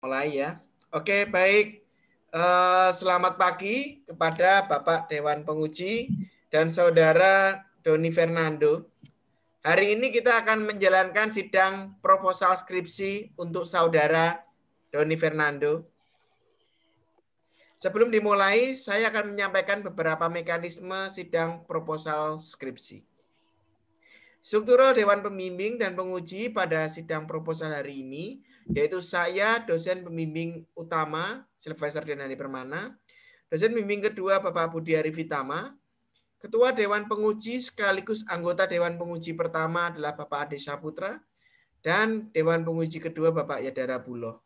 Mulai ya. Oke, baik. Selamat pagi kepada Bapak Dewan Penguji dan Saudara Doni Fernando. Hari ini kita akan menjalankan sidang proposal skripsi untuk Saudara Doni Fernando. Sebelum dimulai, saya akan menyampaikan beberapa mekanisme sidang proposal skripsi. Struktural Dewan Pembimbing dan Penguji pada sidang proposal hari ini, yaitu saya, dosen pembimbing utama, Sylvester Denani Permana, dosen pembimbing kedua, Bapak Budi Arifitama, Ketua Dewan Penguji sekaligus anggota Dewan Penguji pertama adalah Bapak Ade Saputra, dan Dewan Penguji kedua Bapak Yadara Buloh.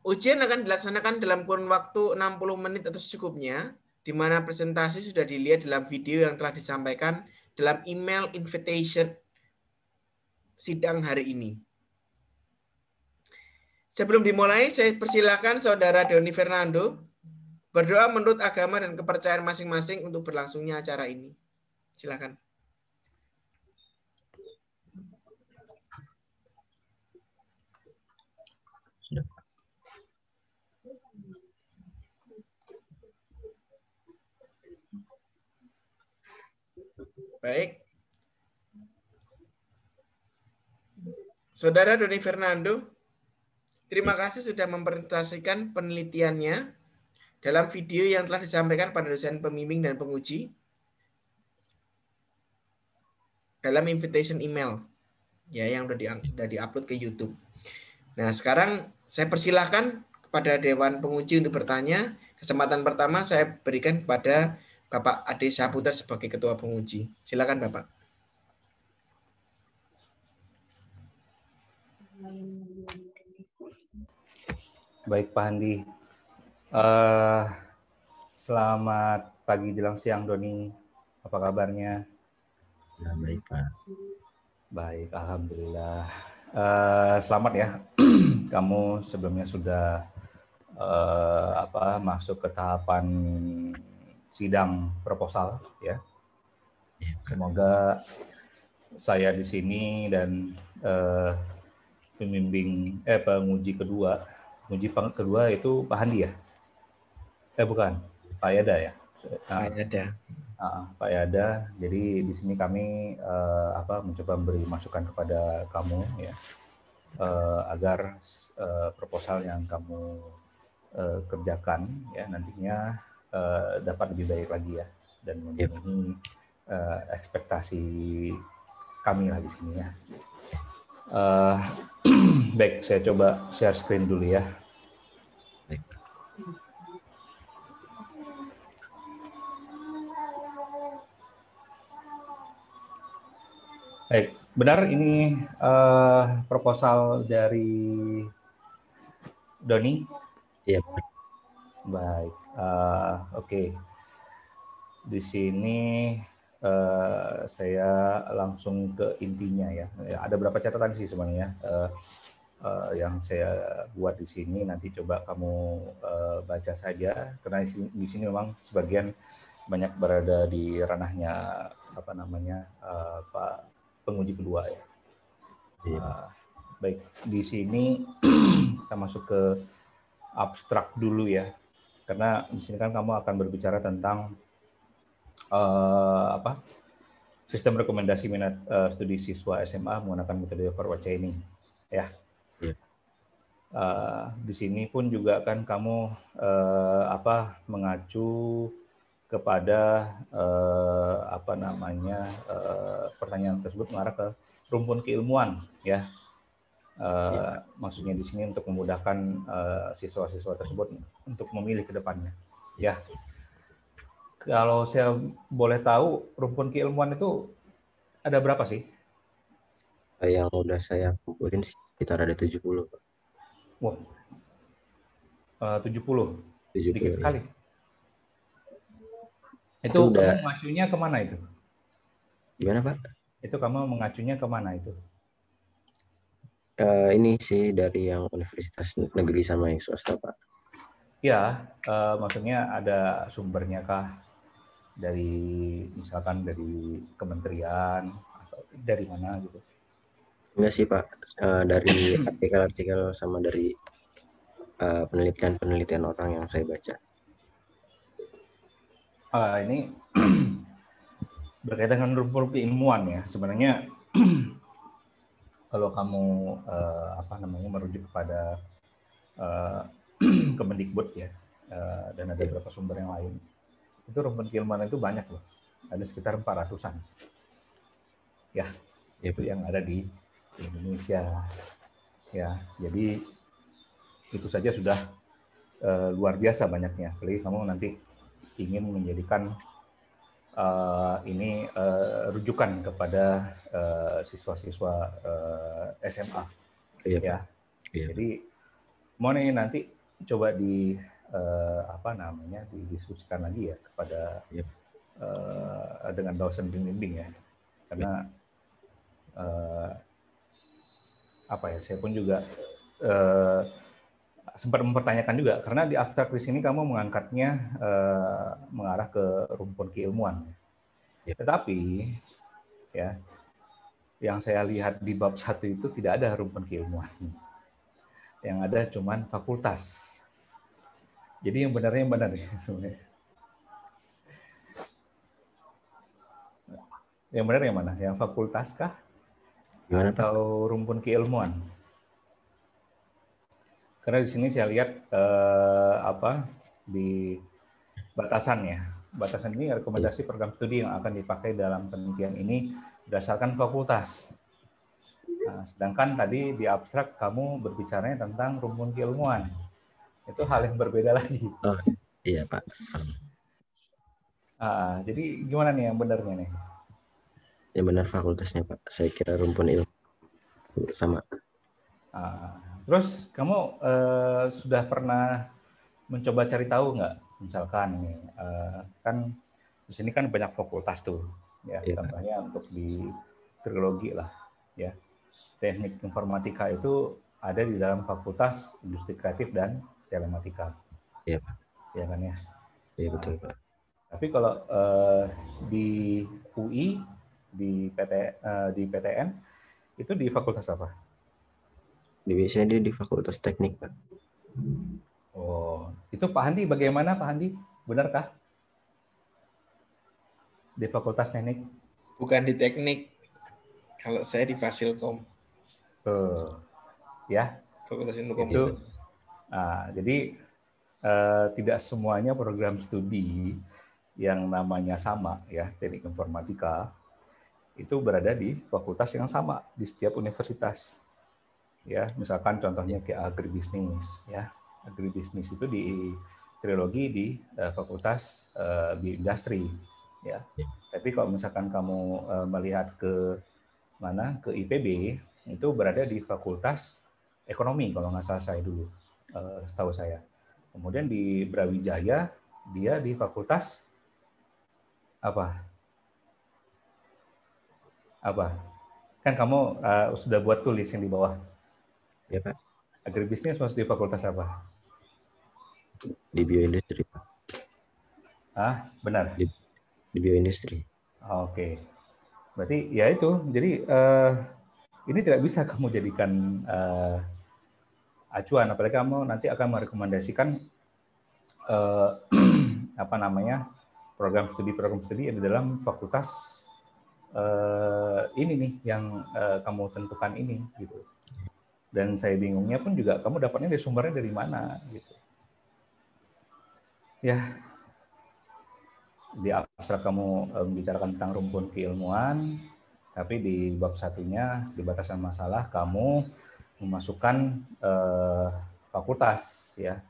Ujian akan dilaksanakan dalam kurun waktu 60 menit atau secukupnya, di mana presentasi sudah dilihat dalam video yang telah disampaikan dalam email invitation sidang hari ini. Sebelum dimulai, saya persilakan Saudara Doni Fernando berdoa menurut agama dan kepercayaan masing-masing untuk berlangsungnya acara ini. Silakan. Baik. Saudara Doni Fernando, terima kasih sudah mempresentasikan penelitiannya dalam video yang telah disampaikan pada dosen pembimbing dan penguji dalam invitation email ya yang sudah diupload ke YouTube. Nah, sekarang saya persilahkan kepada Dewan Penguji untuk bertanya. Kesempatan pertama saya berikan kepada Bapak Ade Saputra sebagai Ketua Penguji. Silakan Bapak. Baik Pak Handi. Selamat pagi jelang siang Doni. Apa kabarnya? Ya, baik Pak. Baik, alhamdulillah. Selamat ya. Kamu sebelumnya sudah masuk ke tahapan sidang proposal ya. Semoga saya di sini dan penguji kedua itu Pak Handi ya? Bukan, Pak Yada ya. Pak Yada. Pak Yada. Jadi di sini kami mencoba memberi masukan kepada kamu ya, agar proposal yang kamu kerjakan ya nantinya dapat lebih baik lagi ya dan memenuhi ekspektasi kami lah di sini ya. Baik, saya coba share screen dulu ya. Baik. Baik, benar ini proposal dari Doni? Iya. Baik, oke. Di sini saya langsung ke intinya ya. Ada beberapa catatan sih sebenarnya yang saya buat di sini. Nanti coba kamu baca saja karena di sini memang sebagian banyak berada di ranahnya Pak penguji kedua ya. Baik, di sini kita masuk ke abstrak dulu ya, karena di sini kan kamu akan berbicara tentang sistem rekomendasi minat studi siswa SMA menggunakan metode forward chaining ya. Di sini pun juga kan kamu mengacu kepada pertanyaan tersebut mengarah ke rumpun keilmuan ya. Maksudnya di sini untuk memudahkan siswa-siswa tersebut untuk memilih ke depannya ya. Kalau saya boleh tahu rumpun keilmuan itu ada berapa sih? Yang udah saya kumpulin sekitar ada 70 Pak. Wah, 70, sedikit sekali. Ya. Itu udah... kamu mengacunya kemana itu? Gimana Pak? Itu kamu mengacunya kemana itu? Ini sih dari yang universitas negeri sama yang swasta Pak. Ya, maksudnya ada sumbernya kah? Dari misalkan dari kementerian atau dari mana gitu? Enggak sih Pak, dari artikel-artikel sama dari penelitian-penelitian orang yang saya baca. Ini berkaitan dengan rumpun keilmuan ya. Sebenarnya kalau kamu merujuk kepada uh, Kemendikbud ya, dan ada Ya, beberapa sumber yang lain, itu rumpun keilmuan itu banyak loh, ada sekitar 400-an ya, ya itu Pak. yang ada di Indonesia ya. Jadi itu saja sudah luar biasa banyaknya. Apalagi kamu nanti ingin menjadikan ini rujukan kepada siswa-siswa SMA Iya Pak. ya. Iya Pak. Jadi mau nih nanti coba didiskusikan lagi ya kepada Iya. dengan dosen pembimbing ya, karena saya pun juga sempat mempertanyakan juga, karena di abstrak di sini kamu mengangkatnya mengarah ke rumpun keilmuan. Ya. Tetapi ya, yang saya lihat di bab 1 itu tidak ada rumpun keilmuan. Yang ada cuman fakultas. Jadi yang benarnya yang benar ya sebenarnya. Yang benar yang mana? Yang fakultas kah? Gimana Pak? Atau rumpun keilmuan? Karena di sini saya lihat di batasannya. Batasan ini rekomendasi program studi yang akan dipakai dalam penelitian ini berdasarkan fakultas. Nah, sedangkan tadi di abstrak kamu berbicaranya tentang rumpun keilmuan. Itu hal yang berbeda lagi. Oh, iya Pak. Jadi gimana nih yang benarnya nih? Ya benar fakultasnya Pak. Saya kira rumpun ilmu sama. Terus kamu sudah pernah mencoba cari tahu nggak? Misalkan nih, kan di sini kan banyak fakultas tuh, ya. Iya, Pak. Contohnya untuk di trilogi lah, ya. Teknik informatika itu ada di dalam Fakultas Industri Kreatif dan Telematika, Iya Pak. ya kan ya. Iya betul Pak. Tapi kalau di UI, di PTN itu di fakultas apa? Biasanya dia di fakultas teknik Pak. Oh, itu Pak Handi bagaimana Pak Handi? Benarkah di Fakultas Teknik? Bukan di teknik. Kalau saya di Fasilkom. Tuh, ya. Fakultas Ilmu Itu. Komputer. Jadi tidak semuanya program studi yang namanya sama ya, teknik informatika itu berada di fakultas yang sama di setiap universitas. Ya, misalkan contohnya kayak agribisnis ya. Agribisnis itu di trilogi di fakultas bioindustri ya. Tapi kalau misalkan kamu melihat ke mana, ke IPB, itu berada di fakultas ekonomi kalau nggak salah saya dulu, setahu saya. Kemudian di Brawijaya dia di fakultas apa? Kan kamu sudah buat tulis yang di bawah. Ya Pak. Agribisnis masuk di fakultas apa? Di bioindustri Pak. Benar. Di bioindustri. Oke. Berarti ya itu. Jadi ini tidak bisa kamu jadikan acuan, apalagi kamu nanti akan merekomendasikan program studi di dalam fakultas ini nih yang kamu tentukan ini gitu. Dan saya bingungnya pun juga kamu dapatnya dari sumbernya dari mana gitu. Ya, di abstrak kamu membicarakan tentang rumpun keilmuan, tapi di bab satunya di batasan masalah kamu memasukkan fakultas ya.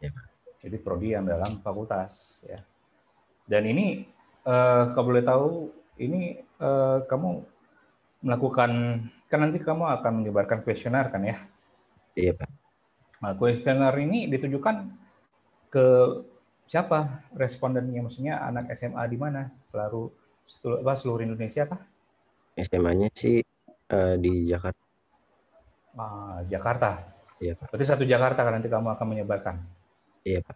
Jadi prodi yang dalam fakultas ya. Dan ini kalau boleh tahu ini kamu melakukan, kan nanti kamu akan menyebarkan kuesioner kan ya? Iya Pak. Nah, kuesioner ini ditujukan ke siapa respondennya? Maksudnya anak SMA di mana? Seluruh Indonesia kah? SMA-nya sih di Jakarta. Jakarta. Iya Pak. Berarti satu Jakarta kan nanti kamu akan menyebarkan? Iya Pak.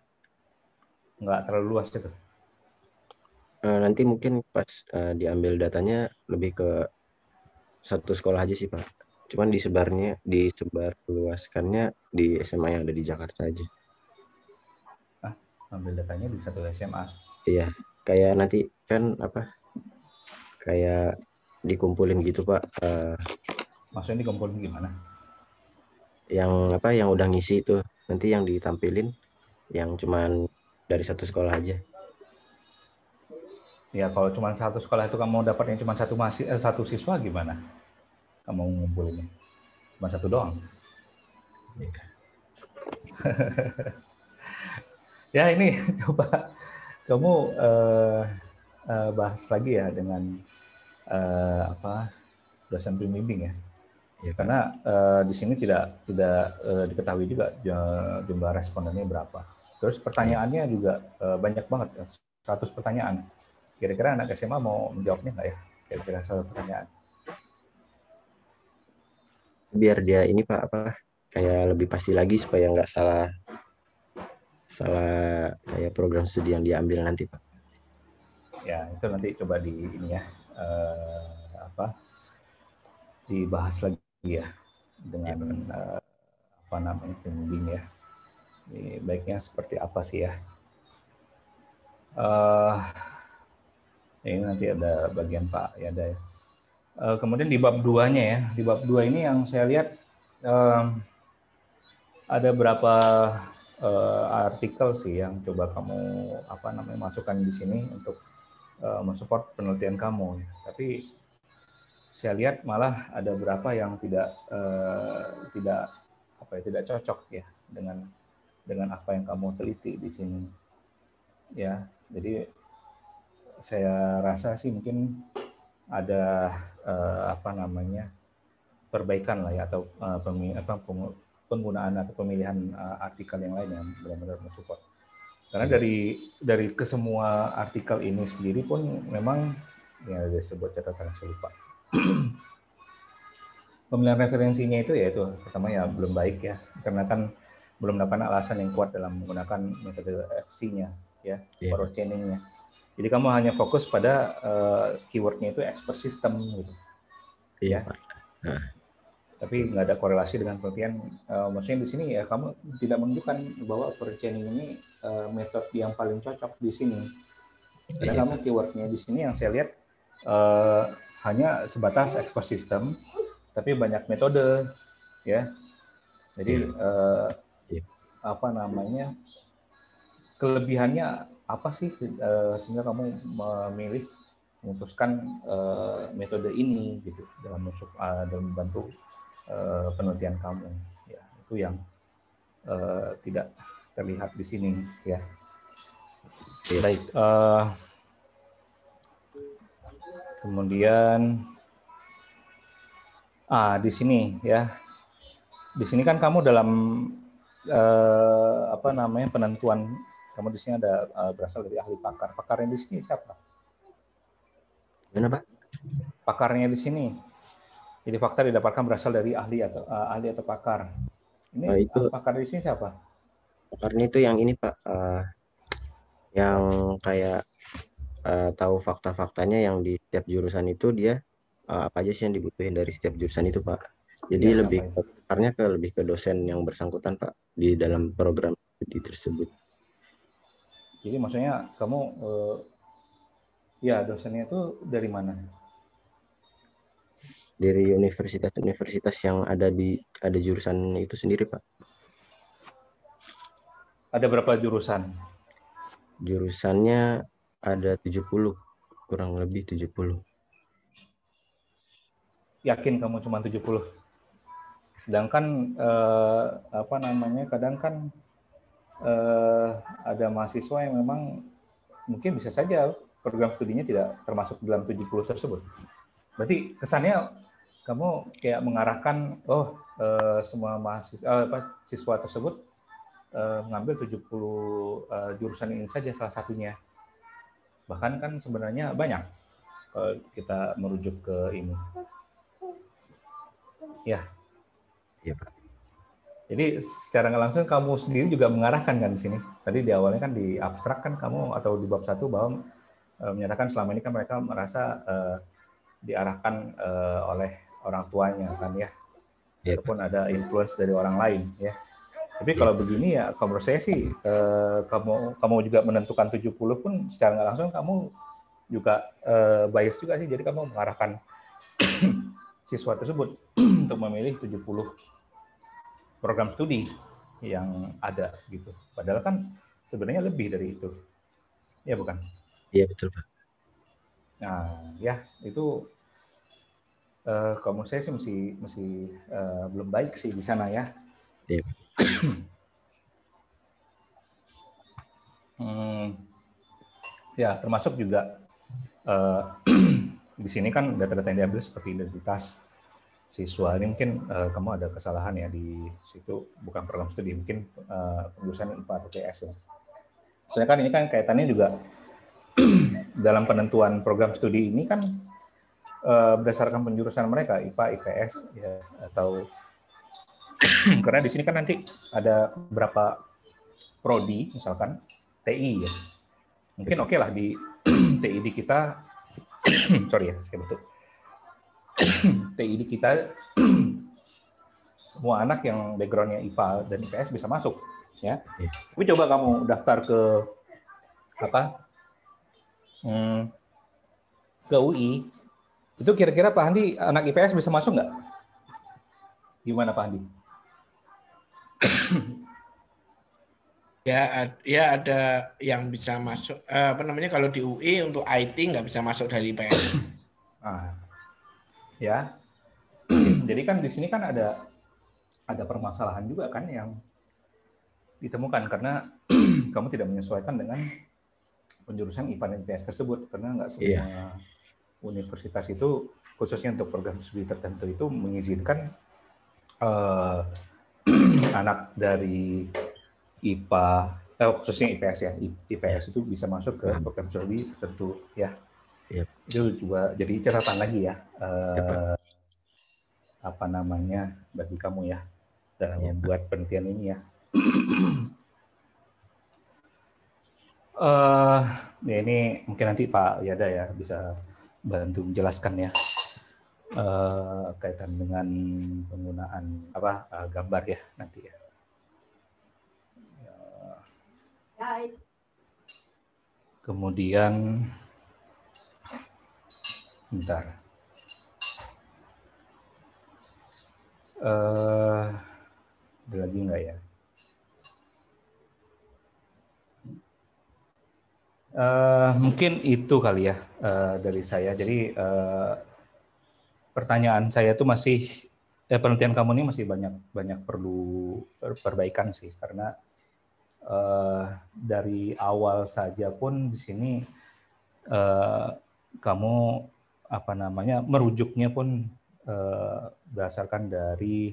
Nggak terlalu luas itu? Nanti mungkin pas diambil datanya lebih ke satu sekolah aja sih Pak. Cuman disebar luaskannya di SMA yang ada di Jakarta aja. Ambil datanya di satu SMA. Iya, kayak nanti kan apa? Kayak dikumpulin gitu Pak. Maksudnya dikumpulin gimana? Yang apa? Yang udah ngisi itu nanti yang ditampilin yang cuman dari satu sekolah aja. Ya kalau cuma satu sekolah itu kamu dapatnya cuma satu siswa gimana? Kamu ngumpulinnya cuma satu doang. Ya ini coba kamu bahas lagi ya dengan dosen pembimbing ya. Ya, Pak. Karena di sini tidak diketahui juga jumlah respondennya berapa. Terus pertanyaannya juga banyak banget, 100 pertanyaan. Kira-kira anak SMA mau menjawabnya nggak ya? Kira-kira 100 pertanyaan. Biar dia ini Pak apa? Kayak lebih pasti lagi supaya nggak salah kayak program studi yang diambil nanti Pak. Ya itu nanti coba dibahas lagi ya dengan pembimbing ya. Ini baiknya seperti apa sih ya? Ini nanti ada bagian Pak ya ada ya. Kemudian di bab 2-nya ya, di bab 2 ini yang saya lihat ada berapa artikel sih yang coba kamu masukkan di sini untuk mensupport penelitian kamu. Tapi saya lihat malah ada berapa yang tidak cocok ya dengan apa yang kamu teliti di sini. Ya, jadi saya rasa sih mungkin ada perbaikan lah ya atau penggunaan atau pemilihan artikel yang lain yang benar-benar mensupport. Karena dari kesemua artikel ini sendiri pun memang ya ada sebuah catatan saya lupa. Pemilihan referensinya itu ya itu pertama ya belum baik ya karena kan belum mendapatkan alasan yang kuat dalam menggunakan metode FC-nya ya, forward chaining-nya. Jadi kamu hanya fokus pada keyword-nya itu expert system gitu. Iya, ya. Pak. Tapi nggak ada korelasi dengan penelitian. Maksudnya di sini ya kamu tidak menunjukkan bahwa forward chaining ini metode yang paling cocok di sini. Karena kamu keyword-nya di sini yang saya lihat hanya sebatas expert system, tapi banyak metode, ya. Jadi kelebihannya apa sih sehingga kamu memilih memutuskan metode ini gitu dalam membantu penelitian kamu, ya itu yang tidak terlihat di sini, ya. Baik. Kemudian di sini ya, di sini kan kamu dalam penentuan kamu di sini ada berasal dari ahli pakar. Pakarnya di sini siapa? Gimana Pak? Pakarnya di sini. Jadi fakta didapatkan berasal dari ahli atau pakar. Ini itu pakar di sini siapa? Pakarnya itu yang ini Pak, yang kayak tahu fakta-faktanya yang di setiap jurusan itu dia apa aja sih yang dibutuhin dari setiap jurusan itu Pak. Jadi Ya, pakarnya lebih ke dosen yang bersangkutan Pak di dalam program studi tersebut. Jadi maksudnya kamu ya dosennya itu dari mana? Dari universitas-universitas yang ada jurusan itu sendiri Pak. Ada berapa jurusan? Jurusannya ada 70, kurang lebih 70. Yakin kamu cuma 70? Sedangkan kadang kan ada mahasiswa yang memang mungkin bisa saja program studinya tidak termasuk dalam 70 tersebut. Berarti kesannya kamu kayak mengarahkan semua siswa tersebut mengambil 70 jurusan ini saja salah satunya. Bahkan kan sebenarnya banyak kalau kita merujuk ke ini. Ya. Iya, Pak. Jadi secara nggak langsung kamu sendiri juga mengarahkan kan di sini. Tadi di awalnya kan di abstrak kan kamu atau di bab 1 bahwa menyatakan selama ini kan mereka merasa diarahkan oleh orang tuanya kan ya. ataupun ada influence dari orang lain ya. Tapi kalau begini ya, kalau menurut saya sih kamu juga menentukan 70 pun secara nggak langsung kamu juga bias juga sih. Jadi kamu mengarahkan siswa tersebut untuk memilih 70 program studi yang ada gitu. Padahal kan sebenarnya lebih dari itu. Ya bukan? Iya betul Pak. Nah, ya itu kalau menurut saya sih masih belum baik sih di sana ya. Iya. Ya, termasuk juga di sini kan data-data yang diambil seperti identitas siswa ini mungkin kamu ada kesalahan ya di situ, bukan program studi, mungkin penjurusan IPA atau PS ya. Soalnya kan ini kan kaitannya juga dalam penentuan program studi ini kan berdasarkan penjurusan mereka IPA, IPS ya, atau karena di sini kan nanti ada beberapa prodi misalkan TI ya. Mungkin oke lah di TI di kita sorry ya, saya betul. TI di kita semua anak yang backgroundnya IPA dan IPS bisa masuk ya. Tapi coba kamu daftar ke ke UI, itu kira-kira Pak Handi anak IPS bisa masuk nggak? Gimana Pak Handi? Ya ada yang bisa masuk. Kalau di UI untuk IT nggak bisa masuk dari IPS. Ya, jadi kan di sini kan ada permasalahan juga kan yang ditemukan karena kamu tidak menyesuaikan dengan penjurusan IPA dan IPS tersebut, karena nggak semua universitas itu khususnya untuk program studi tertentu itu mengizinkan anak dari IPA, khususnya IPS ya, IPS itu bisa masuk ke program studi tertentu ya. Itu juga jadi catatan lagi ya, bagi kamu ya dalam membuat penelitian ini ya. Ya ini mungkin nanti Pak Yada ya bisa bantu menjelaskan ya kaitan dengan penggunaan gambar ya nanti ya. Kemudian bentar. Ada lagi nggak ya? Mungkin itu kali ya dari saya. Jadi pertanyaan saya tuh penelitian kamu ini masih banyak perlu perbaikan sih, karena dari awal saja pun di sini kamu merujuknya pun berdasarkan dari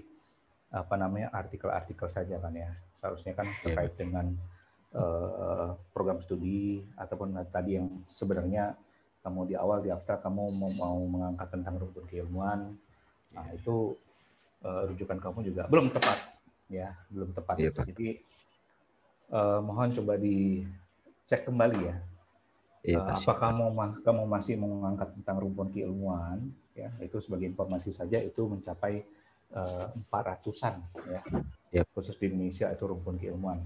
artikel-artikel saja kan ya. Seharusnya kan terkait dengan program studi ataupun tadi yang sebenarnya kamu di awal di abstrak kamu mau mengangkat tentang rumpun keilmuan, nah itu rujukan kamu juga belum tepat ya, belum tepat. Jadi mohon coba dicek kembali ya. Apakah kamu masih mengangkat tentang rumpun keilmuan ya, itu sebagai informasi saja itu mencapai 400-an ya. Khusus di Indonesia itu rumpun keilmuan.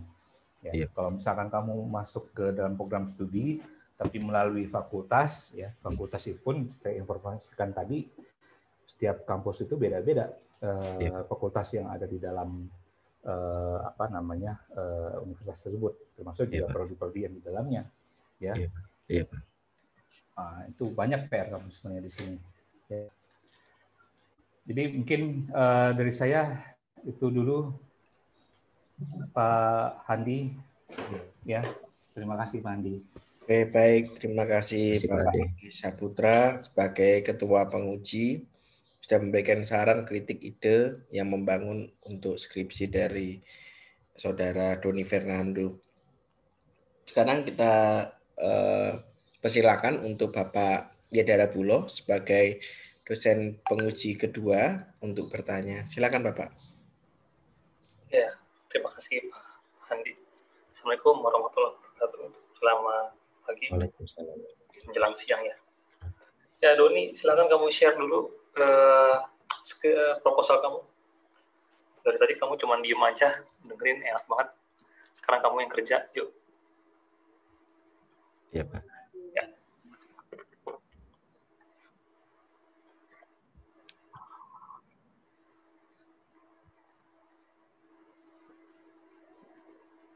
Ya, kalau misalkan kamu masuk ke dalam program studi tapi melalui fakultas ya, fakultas itu pun saya informasikan tadi setiap kampus itu beda-beda fakultas yang ada di dalam universitas tersebut, termasuk juga prodi-prodi yang di dalamnya ya. Itu banyak PR kamu sebenarnya di sini ya. Jadi mungkin dari saya itu dulu Pak Handi ya. Terima kasih Pak Handi. Oke, baik, terima kasih Bapak Handi Saputra sebagai Ketua Penguji sudah memberikan saran, kritik, ide yang membangun untuk skripsi dari Saudara Doni Fernando. Sekarang kita persilakan untuk Bapak Yadara Bulo sebagai dosen penguji kedua untuk bertanya. Silakan Bapak. Ya, terima kasih Pak Handi. Assalamualaikum warahmatullahi wabarakatuh. Selamat pagi. Waalaikumsalam. Menjelang siang ya. Ya Doni, silakan kamu share dulu proposal kamu. Dari tadi kamu cuma diem aja, dengerin enak banget. Sekarang kamu yang kerja, yuk. Iya, Pak. Ya.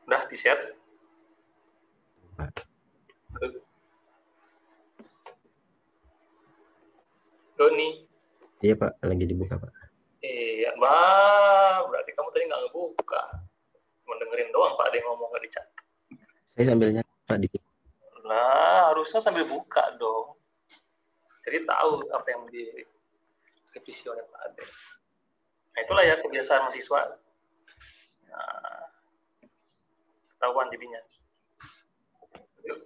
Udah di-share? Pak. Doni. Iya, Pak. Lagi dibuka, Pak. Iya, berarti kamu tadi nggak ngebuka. Cuma dengerin doang, Pak, ada yang ngomong nggak dicat. Saya sambil nyatet, Pak. Nah, harusnya sambil buka dong. Jadi tahu apa yang direvisi oleh Pak Ade. Nah, itulah ya kebiasaan mahasiswa. Nah, ketahuan jadinya. Yuk,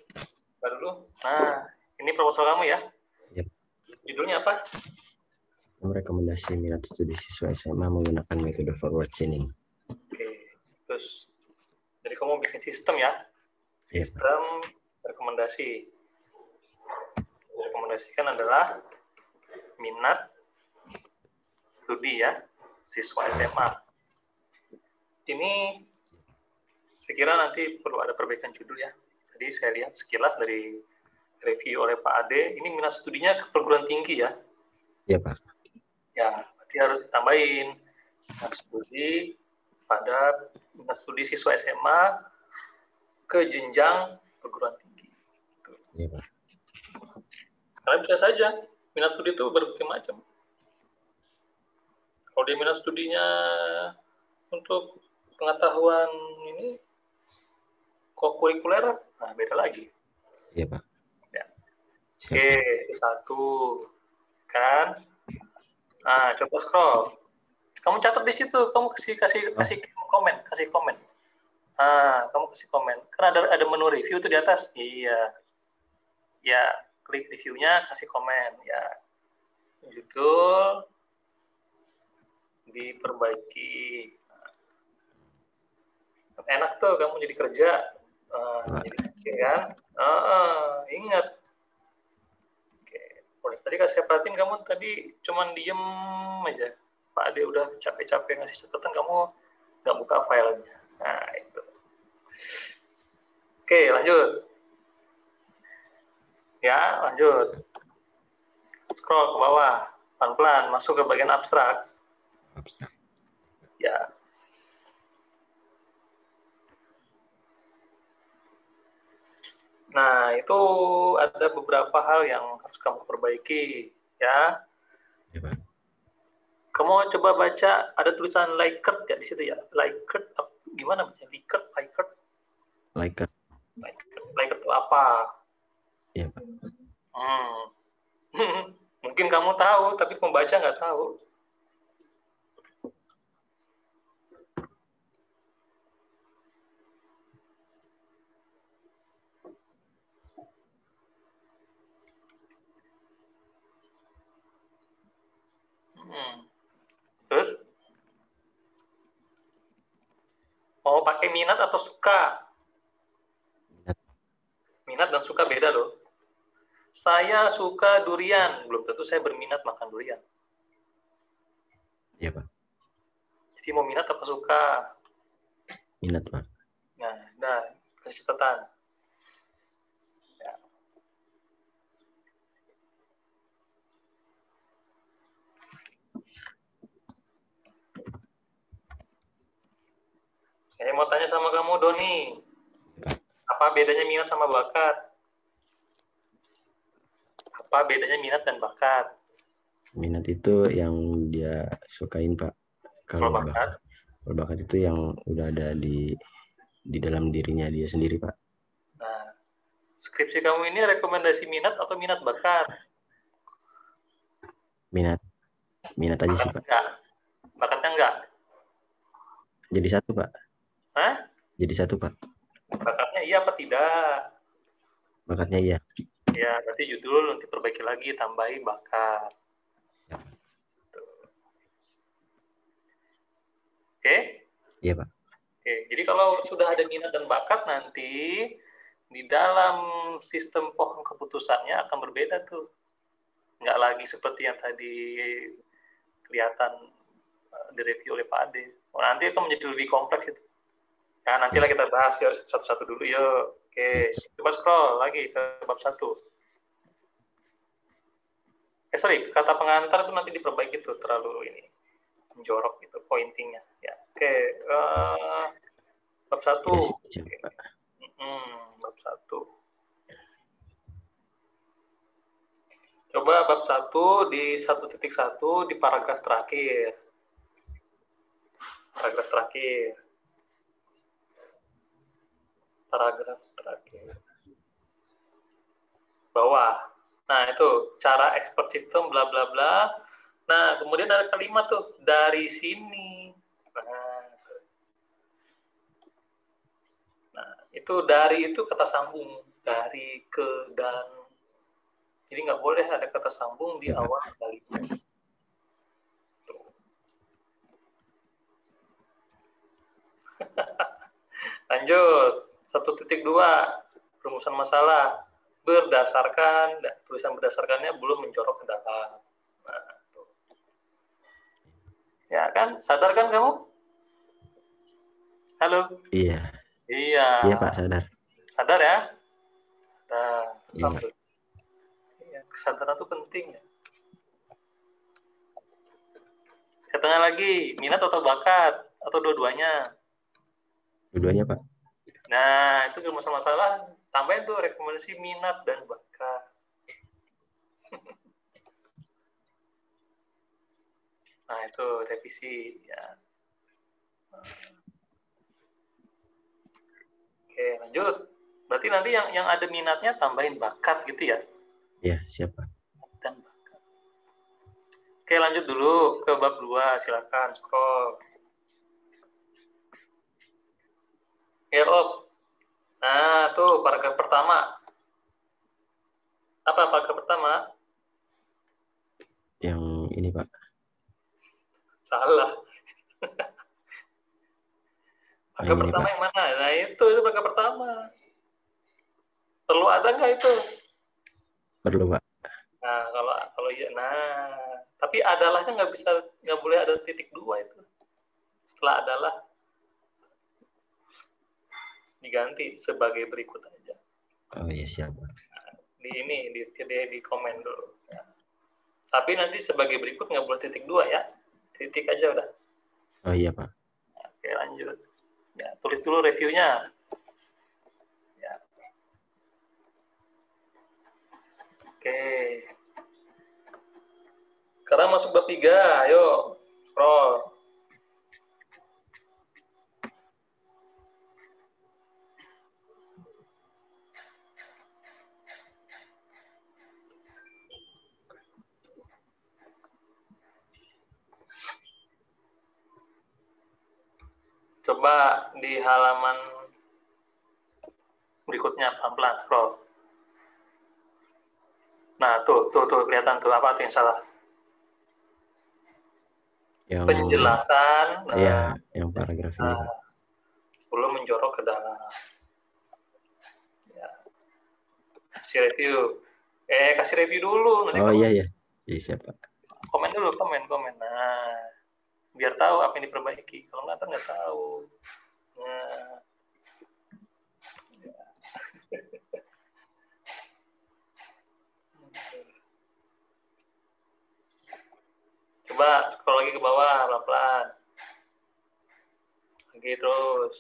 baru dulu. Nah, ini proposal kamu ya. Yep. Judulnya apa? Rekomendasi minat studi siswa SMA menggunakan metode forward chaining. Oke, terus jadi kamu bikin sistem ya? Sistem rekomendasi. Rekomendasikan adalah minat studi ya, siswa SMA. Ini saya kira nanti perlu ada perbaikan judul ya. Jadi saya lihat sekilas dari review oleh Pak Ade, ini minat studinya ke perguruan tinggi ya? Iya, Pak. Ya, berarti harus ditambahin minat studi pada minat studi siswa SMA ke jenjang perguruan tinggi. Iya, Pak. Karena bisa saja minat studi itu berbagai macam. Kalau dia minat studinya untuk pengetahuan ini kurikuler, nah beda lagi. Iya, Pak. Ya. Oke, itu satu. Kan? Nah, coba scroll. Kamu catat di situ, kamu kasih komen. Nah, kamu kasih komen. Kan ada menu review tuh di atas. Iya. Ya, klik reviewnya, kasih komen. Ya, judul diperbaiki. Enak tuh kamu jadi kerja. Jadi kan? Ingat. Tadi saya perhatiin kamu tadi cuman diem aja. Pak Ade udah capek-capek ngasih catatan, kamu nggak buka filenya. Nah, itu. Oke, lanjut. Ya, lanjut. Scroll ke bawah. Pelan-pelan, masuk ke bagian abstrak. Ya. Nah, itu ada beberapa hal yang harus kamu perbaiki, ya. Kamu coba baca, ada tulisan Likert ya di situ ya. Likert, gimana bacanya? Likert? Likert itu apa? Iya, Pak. Mungkin kamu tahu, tapi pembaca nggak tahu. Terus? Mau pakai minat atau suka? Minat dan suka beda loh. Saya suka durian, belum tentu saya berminat makan durian. Iya, Pak. Jadi mau minat apa suka? Minat, Pak. Nah, kasih catatan. Ya. Saya mau tanya sama kamu, Doni. Apa bedanya minat sama bakat? Apa bedanya minat dan bakat? Minat itu yang dia sukain, Pak. Kalau bakat itu yang udah ada di dalam dirinya dia sendiri, Pak. Nah, skripsi kamu ini rekomendasi minat atau minat bakat? Minat aja sih, Pak. Enggak. Bakatnya enggak? Jadi satu, Pak. Hah? Jadi satu, Pak. Bakatnya iya apa tidak? Bakatnya iya. Ya, berarti judul nanti perbaiki lagi, tambahi bakat. Oke? Iya, Pak. Oke, jadi kalau sudah ada minat dan bakat nanti di dalam sistem pohon keputusannya akan berbeda tuh. Nggak lagi seperti yang tadi kelihatan direview oleh Pak Ade. Nanti akan menjadi lebih kompleks itu. Ya, nantilah kita bahas ya satu-satu dulu yuk. Oke, coba scroll lagi ke bab 1. Sorry, kata pengantar itu nanti diperbaiki tuh, terlalu ini menjorok gitu pointingnya. Ya, oke. Bab 1. Bab 1. Coba bab 1 di 1.1 di paragraf terakhir. Paragraf terakhir. Bawah. Nah, itu cara expert system bla bla bla. Nah, kemudian ada kalimat tuh dari sini. Nah, itu dari itu kata sambung, dari ke dan. Jadi nggak boleh ada kata sambung di awal kalimat. Lanjut, 1.2 rumusan masalah berdasarkan, tulisan berdasarkannya belum menjorok ke dalam. Nah, tuh. Ya kan, sadar kan kamu? Halo? Iya. Iya. Iya Pak, sadar. Sadar ya? Nah, Iya. Kesadaran itu penting ya. Saya tanya lagi, minat atau bakat? Atau dua-duanya? Dua-duanya Pak. Nah, itu rumusan masalah, tambahin tuh rekomendasi minat dan bakat. Nah, itu revisi ya. Oke, lanjut. Berarti nanti yang ada minatnya tambahin bakat gitu ya? Iya, siapa? Dan bakat. Oke, lanjut dulu ke bab 2, silakan scroll. Ya, Op. Nah, tuh paragraf pertama. Apa paragraf pertama? Yang ini Pak. Salah. Paragraf Yang pertama Pak. yang mana? Nah, itu paragraf pertama. Perlu ada nggak itu? Perlu Pak. Nah, kalau iya, nah, tapi adalahnya nggak boleh ada titik 2 itu. Setelah adalah diganti sebagai berikut aja. Oh iya, siapa? Di komen dulu. Ya. Tapi nanti sebagai berikut nggak boleh titik 2 ya. Titik aja udah. Oh iya Pak. Oke, lanjut. Ya, tulis dulu reviewnya. Ya. Oke. Sekarang masuk bab 3, ayo scroll. Coba di halaman berikutnya pelan-pelan scroll. Nah, tuh kelihatan tuh apa tuh yang salah? Yang penjelasan. Iya, yang paragraf ini Pak. Belum menjorok ke dalam. Ya. Kasih review. Kasih review dulu. Nanti oh iya. Iya, siapa? Komen dulu, komen. Nah, biar tahu apa yang diperbaiki. Kalau nggak tahu. Nah. Coba scroll lagi ke bawah, pelan-pelan. Lagi terus.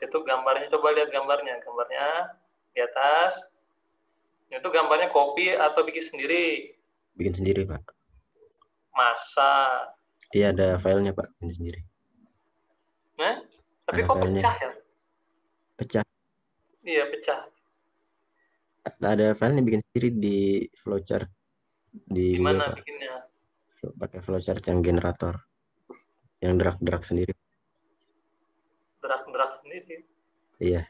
Itu gambarnya, coba lihat gambarnya di atas. Itu gambarnya copy atau bikin sendiri? Bikin sendiri Pak. Masa? Iya, ada filenya Pak, bikin sendiri. Nah, tapi ada kok filenya. Pecah ya? Pecah. Iya, pecah. Ada filenya bikin sendiri di flowchart di Gimana Google Pak. bikinnya? Pakai flowchart yang generator. Yang drag sendiri. Drag sendiri? Iya.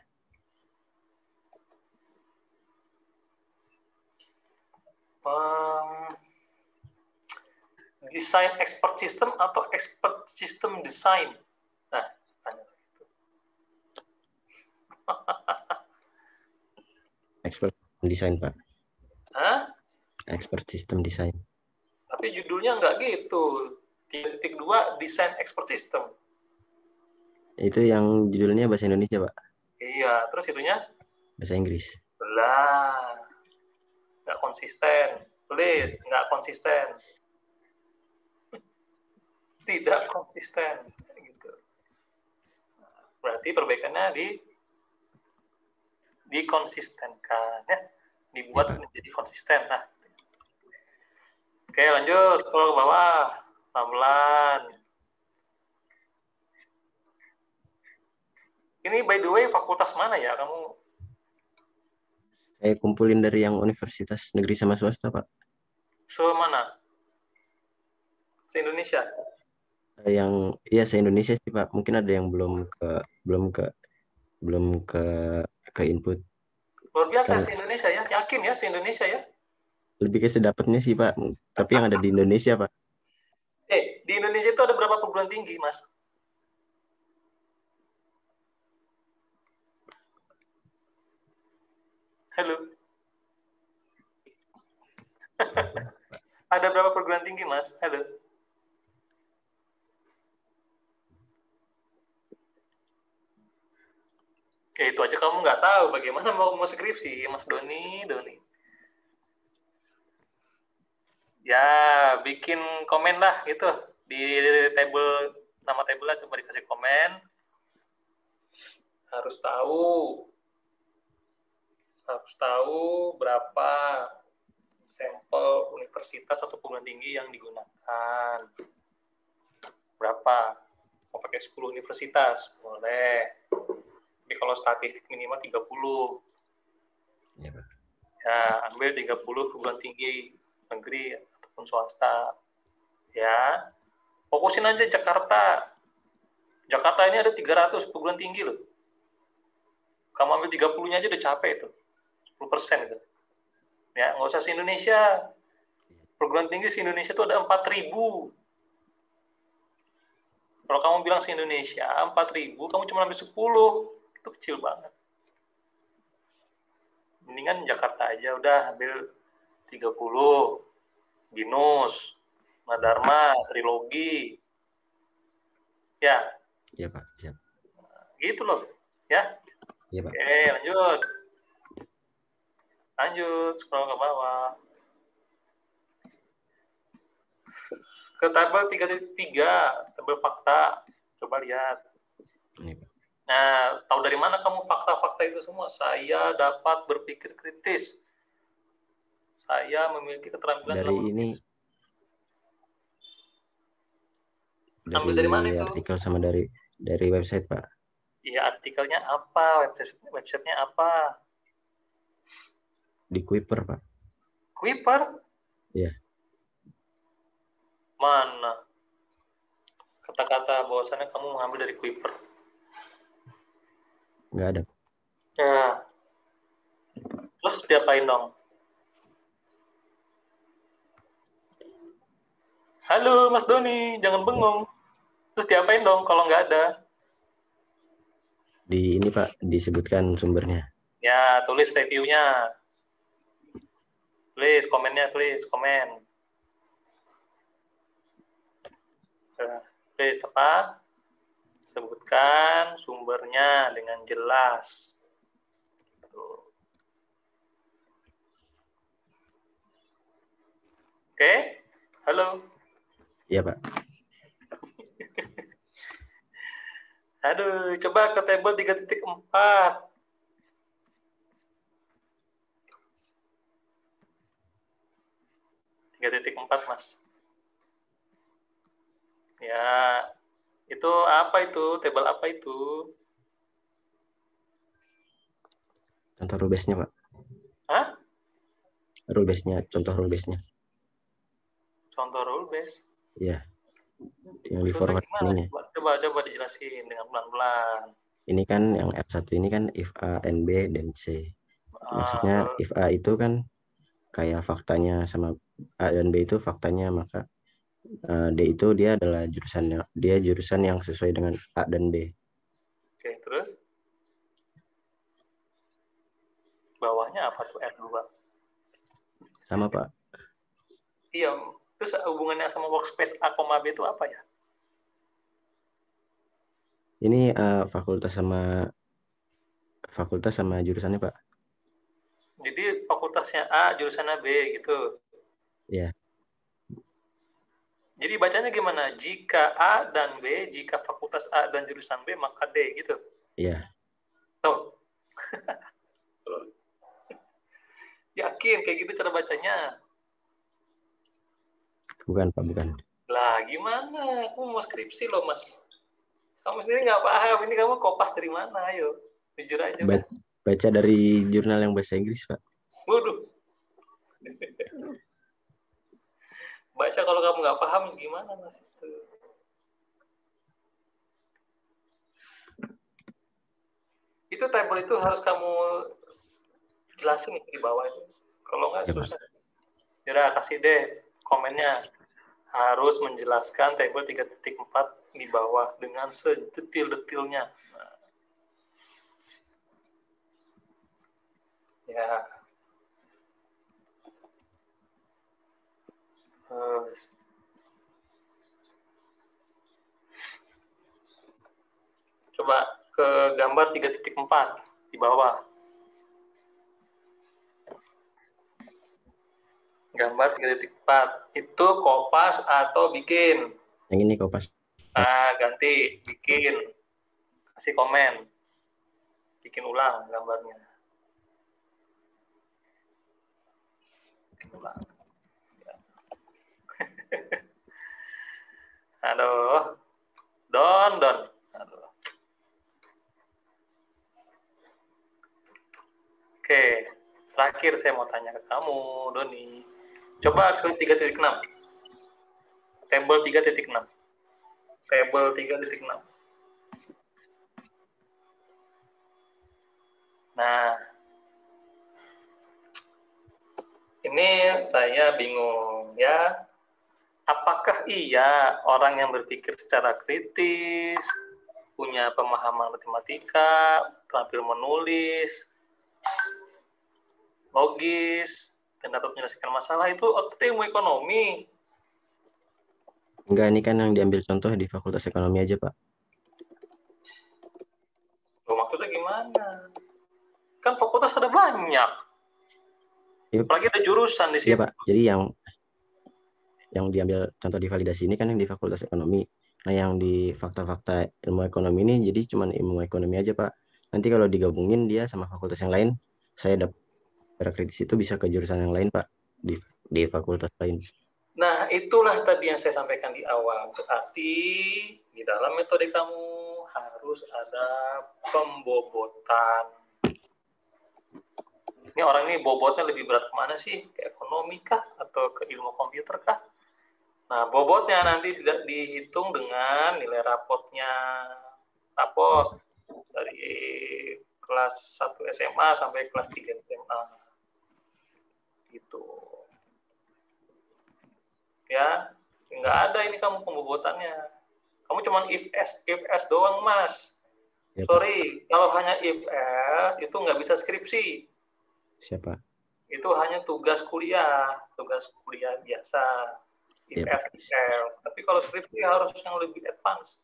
Desain expert system atau expert system design? Nah, tanya. Expert design Pak. Hah? Expert system design. Tapi judulnya nggak gitu. 3.2 desain expert system. Itu yang judulnya bahasa Indonesia, Pak. Iya, terus itunya Bahasa Inggris. belah. Nggak konsisten. Please, nggak konsisten. Tidak konsisten. Gitu. Berarti perbaikannya dikonsistenkan, ya. Dibuat Ya, Pak. menjadi konsisten. Nah, oke, lanjut. Kalau ke bawah, pelan-pelan. Ini by the way fakultas mana ya kamu? Saya kumpulin dari yang universitas negeri sama swasta, Pak. Se-mana? Se-Indonesia? Yang iya se-Indonesia sih, Pak. Mungkin ada yang belum ke input. Luar biasa Kan se-Indonesia ya. Yakin ya se-Indonesia ya? lebih ke sedapatnya sih, Pak. Tapi yang ada di Indonesia, Pak. Di Indonesia itu ada berapa perguruan tinggi, Mas? Halo. Ada berapa perguruan tinggi, Mas? Halo. Itu aja kamu nggak tahu bagaimana mau skripsi, Mas Doni. Ya, bikin komen lah gitu di table, nama table coba dikasih komen. Harus tahu berapa sampel universitas atau perguruan tinggi yang digunakan. Berapa? Mau pakai 10 universitas? Boleh. Tapi kalau statistik minimal 30. Ya, Pak. Ya, ambil 30 perguruan tinggi negeri ataupun swasta. Ya. Fokusin aja Jakarta. Jakarta ini ada 300 perguruan tinggi loh. Kamu ambil 30-nya aja udah capek itu. 10% gitu. Ya, nggak usah se-Indonesia. Perguruan tinggi se-Indonesia itu ada 4.000. Kalau kamu bilang se-Indonesia 4.000, kamu cuma ambil 10. Itu kecil banget. Mendingan Jakarta aja udah ambil 30. Binus, Madharma, Trilogi. Ya. Iya, Pak. Siap. Gitu loh. Ya. Iya, Pak. Oke, lanjut, scroll ke bawah. Ke tabel 3.3, tabel fakta. Coba lihat. Ini, Pak. Nah, tahu dari mana kamu fakta-fakta itu semua? Saya dapat berpikir kritis. Saya memiliki keterampilan Dari dalam ini, Ambil dari mana itu? artikel sama dari website, Pak. Iya, artikelnya apa? Websitenya apa? Di Kuiper, Pak. Kuiper? Iya. Mana? Kata-kata bahwasannya kamu mengambil dari Kuiper. Nggak ada. Ya. Terus diapain dong? Halo Mas Doni, jangan bengong. Terus diapain dong kalau nggak ada? Di ini, Pak, disebutkan sumbernya. Ya, tulis reviewnya. Tulis komennya, tulis komen. Tulis apa? Sebutkan sumbernya dengan jelas. Oke? Halo? Iya, Pak. Aduh, coba ke table 3.4. Mas. Ya, itu apa itu? Table apa itu? Contoh rule base-nya, Pak. Hah? Rule base-nya, contoh rule base-nya. Contoh rule base? Iya. Yang di forward ininya. Coba dijelasin dengan pelan-pelan. Ini kan yang F1 ini kan if A and B dan C. Maksudnya if A itu kan kayak faktanya sama A dan B itu faktanya, maka D itu dia adalah jurusan yang sesuai dengan A dan B. Oke, terus bawahnya apa tuh R2? Sama, Pak. Iya, Terus hubungannya sama workspace A, B itu apa ya? Ini fakultas sama jurusannya, Pak. Jadi fakultasnya A, jurusannya B gitu. Iya. Jadi bacanya gimana? Jika A dan B, jika fakultas A dan jurusan B, maka D gitu. Iya. Tuh. Yakin kayak gitu cara bacanya? Bukan, Pak, bukan. Lah gimana? Aku mau skripsi loh, Mas. Kamu sendiri nggak paham. Ini kamu kopas dari mana? Ayo. Jujur aja. Baca dari jurnal yang bahasa Inggris, Pak. Waduh. Baca kalau kamu nggak paham gimana, Mas? Itu table itu harus kamu jelasin di bawah itu. Kalau nggak Ya, susah. Yaudah, kasih deh komennya. Harus menjelaskan table 3.4 di bawah dengan sedetil-detilnya. Nah. Ya. Coba ke gambar 3.4 di bawah. Gambar 3.4 itu kopas atau bikin? Yang ini kopas. Nah, ganti bikin. Kasih komen. Bikin ulang gambarnya. Bikin ulang. Ya. Aduh. Don. Aduh. Oke, terakhir saya mau tanya ke kamu, Doni. Coba ke 3.6. Table 3.6. Table 3.6. Nah, ini saya bingung ya. Apakah iya orang yang berpikir secara kritis, punya pemahaman matematika, terampil menulis, logis, dan dapat menyelesaikan masalah itu ilmu ekonomi? Enggak, ini kan yang diambil contoh di Fakultas Ekonomi aja, Pak. Loh, maksudnya gimana? Kan fakultas ada banyak. Yuk. Apalagi ada jurusan di situ. Iya, Pak. Jadi yang diambil contoh di validasi ini kan yang di Fakultas Ekonomi. Nah, yang di fakta-fakta ilmu ekonomi ini jadi cuma ilmu ekonomi aja, Pak. Nanti kalau digabungin dia sama fakultas yang lain, saya dapat kritis itu bisa ke jurusan yang lain, Pak, di fakultas lain. Nah, itulah tadi yang saya sampaikan di awal. Berarti di dalam metode kamu harus ada pembobotan. Ini orang ini bobotnya lebih berat kemana sih? Ke ekonomi kah? Atau ke ilmu komputer kah? Nah, bobotnya nanti tidak dihitung dengan nilai rapotnya. Rapot dari kelas 1 SMA sampai kelas 3 SMA. Gitu. Ya, nggak ada ini kamu pembobotannya. Kamu cuma if S doang, Mas. Ya, sorry, kalau hanya if S itu nggak bisa skripsi. Siapa? Itu hanya tugas kuliah biasa. If Ya, else. Tapi kalau skripsi harus yang lebih advance.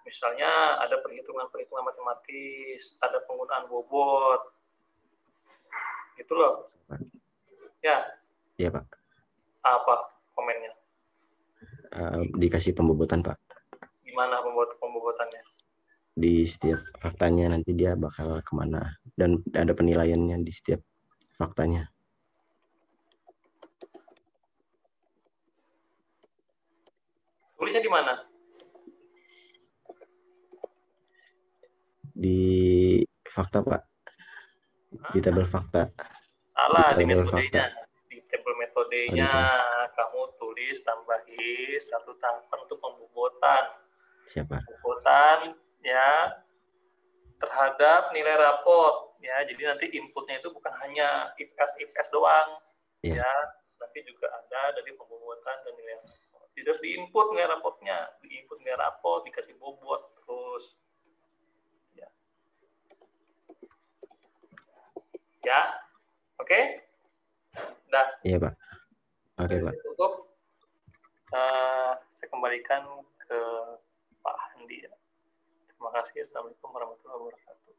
Misalnya ada perhitungan matematis, ada penggunaan bobot. Gitu loh. Ya. Iya, Pak. Apa komennya? Dikasih pembobotan, Pak. Gimana pembobotannya? Di setiap faktanya nanti dia bakal kemana, dan ada penilaiannya di setiap faktanya. Tulisnya di mana? Di fakta, Pak. Di tabel fakta. Salah, di metodenya. Di tabel metodenya kamu tulis tambahi satu tahapan untuk pembobotan. Siapa? Pembobotan ya terhadap nilai rapot ya. Jadi nanti inputnya itu bukan hanya if S doang ya, tapi juga ada dari pembobotan dan nilai rapot. Jadi harus diinput nilai rapotnya, diinput nilai rapot, dikasih bobot terus ya. Ya. Oke? Dah. Iya, Pak. Oke, Pak. Cukup. kembalikan ke Pak Handi. Terima kasih. Assalamualaikum warahmatullahi wabarakatuh.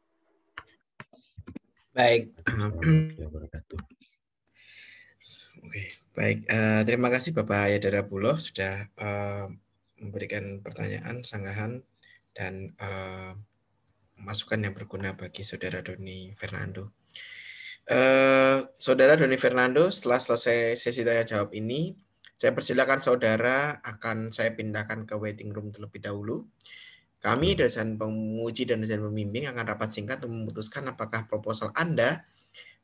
Baik. Oke. Baik. Terima kasih Bapak Yadara Buloh sudah memberikan pertanyaan, sanggahan, dan masukan yang berguna bagi Saudara Doni Fernando. Saudara Doni Fernando, setelah selesai sesi tanya jawab ini, saya persilakan saudara akan saya pindahkan ke waiting room terlebih dahulu. Kami dosen penguji dan dosen pembimbing akan rapat singkat untuk memutuskan apakah proposal Anda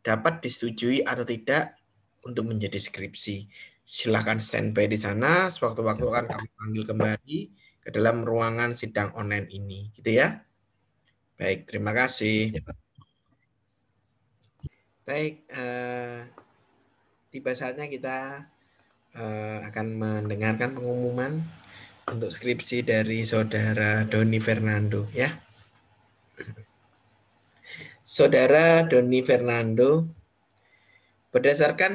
dapat disetujui atau tidak untuk menjadi skripsi. Silakan standby di sana, sewaktu-waktu akan kami panggil kembali ke dalam ruangan sidang online ini, gitu ya. Baik, terima kasih. Baik, tiba saatnya kita akan mendengarkan pengumuman untuk skripsi dari Saudara Doni Fernando, ya. Saudara Doni Fernando, berdasarkan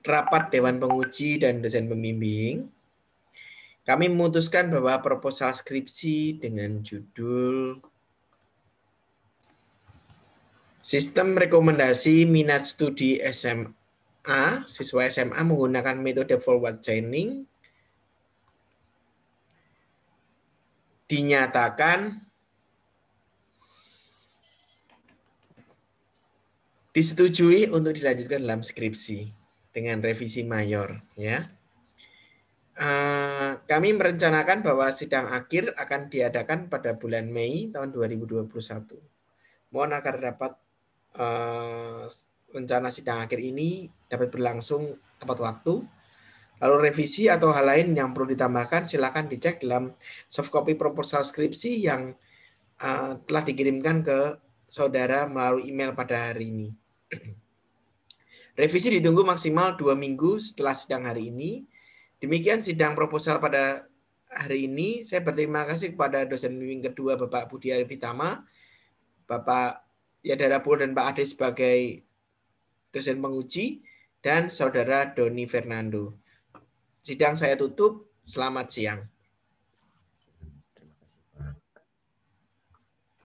rapat Dewan Penguji dan dosen pembimbing, kami memutuskan bahwa proposal skripsi dengan judul Sistem Rekomendasi Minat Studi SMA, siswa SMA menggunakan metode forward chaining, dinyatakan disetujui untuk dilanjutkan dalam skripsi dengan revisi mayor, ya. Kami merencanakan bahwa sidang akhir akan diadakan pada bulan Mei tahun 2021. Mohon agar dapat rencana sidang akhir ini dapat berlangsung tepat waktu. Lalu revisi atau hal lain yang perlu ditambahkan silakan dicek dalam soft copy proposal skripsi yang telah dikirimkan ke saudara melalui email pada hari ini. Revisi ditunggu maksimal 2 minggu setelah sidang hari ini. Demikian sidang proposal pada hari ini. Saya berterima kasih kepada dosen pembimbing kedua Bapak Budi Arifitama, Bapak Yadara Buloh dan Pak Ade sebagai dosen penguji, dan Saudara Doni Fernando. Sidang saya tutup. Selamat siang.